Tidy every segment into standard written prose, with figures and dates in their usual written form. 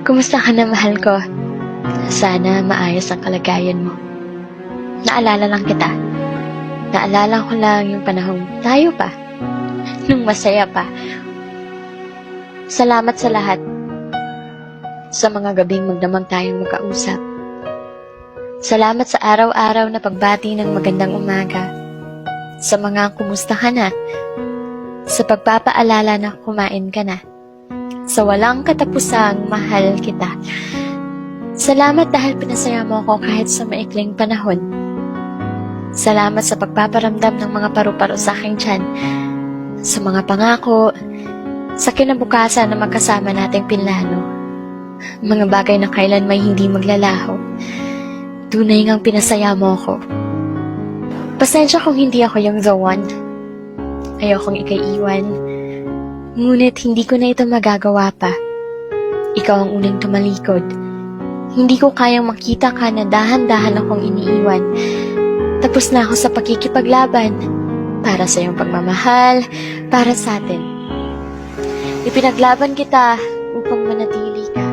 Kumusta ka na, mahal ko? Sana maayos ang kalagayan mo. Naalala lang kita. Naalala ko lang yung panahong tayo pa. Nung masaya pa. Salamat sa lahat. Sa mga gabing magdamag tayong magkausap. Salamat sa araw-araw na pagbati ng magandang umaga. Sa mga kumusta ka na. Sa pagpapaalala na kumain ka na. Sa walang katapusang mahal kita. Salamat dahil pinasaya mo ako kahit sa maikling panahon. Salamat sa pagpaparamdam ng mga paru-paro sa aking tiyan. Sa mga pangako, sa kinabukasan na magkasama nating pinlano. Mga bagay na kailan may hindi maglalaho. Tunay ngang pinasaya mo ako. Pasensya kung hindi ako yung the one. Ayokong ikaiiwan. Ngunit hindi ko na ito magagawa pa. Ikaw ang unang tumalikod. Hindi ko kayang makita ka na dahan-dahan akong iniiwan. Tapos na ako sa pagkikipaglaban. Para sa iyong pagmamahal, para sa atin. Ipinaglaban kita upang manatili ka.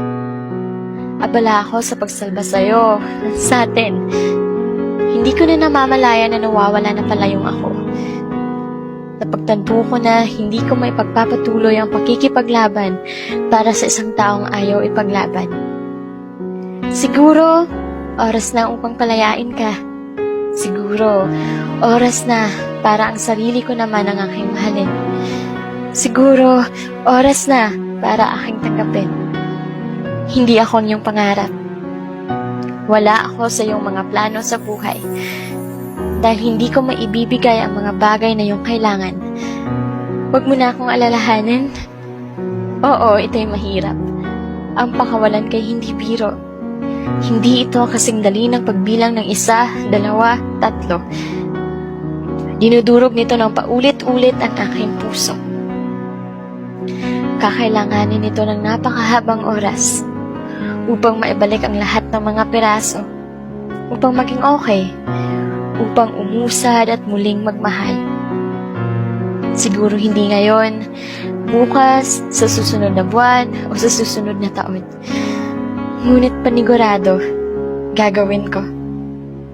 Abala ako sa pagsalba sa'yo, sa atin. Hindi ko na namamalaya na nawawala na pala yung ako. Napagtanto ko na hindi ko may pagpapatuloy ang pakikipaglaban para sa isang taong ayaw ipaglaban. Siguro, oras na upang palayain ka. Siguro, oras na para ang sarili ko naman ang aking mahalin. Siguro, oras na para aking tanggapin. Hindi ako ang iyong pangarap. Wala ako sa iyong mga plano sa buhay. Dahil hindi ko maibibigay ang mga bagay na iyong kailangan. Huwag mo na akong alalahanin. Oo, ito'y mahirap. Ang pakawalan kay hindi biro. Hindi ito kasing dali ng pagbilang ng 1, 2, 3. Dinudurog nito ng paulit-ulit ang aking puso. Kakailanganin nito ng napakahabang oras upang maibalik ang lahat ng mga piraso, upang maging okay, upang umusad at muling magmahal. Siguro hindi ngayon, bukas, sa susunod na buwan, o sa susunod na taon. Ngunit panigurado, gagawin ko.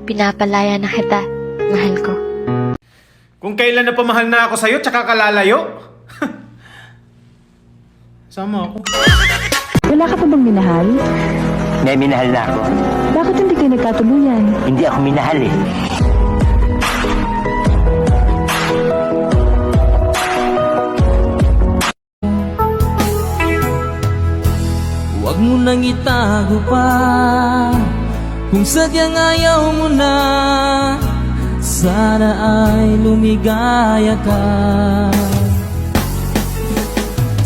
Pinapalaya na kita, mahal ko. Kung kailan na pamahal na ako sa'yo, tsaka kalalayo. Sama ako. Wala ka pa bang minahal? May minahal na ako. Bakit hindi kayo nagkatuluyan? Hindi ako minahal eh. Huwag mo nang itago pa kung sadyang ayaw mo na. Sana ay lumigaya ka.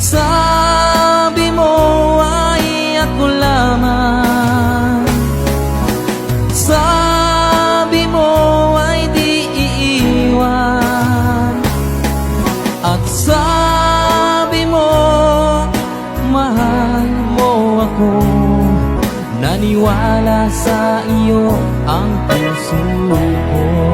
Sabi mo ay ako lamang. Sabi mo ay di iiwan. At sabi mo mahal mo ako. Naniwala sa iyo ang puso ko.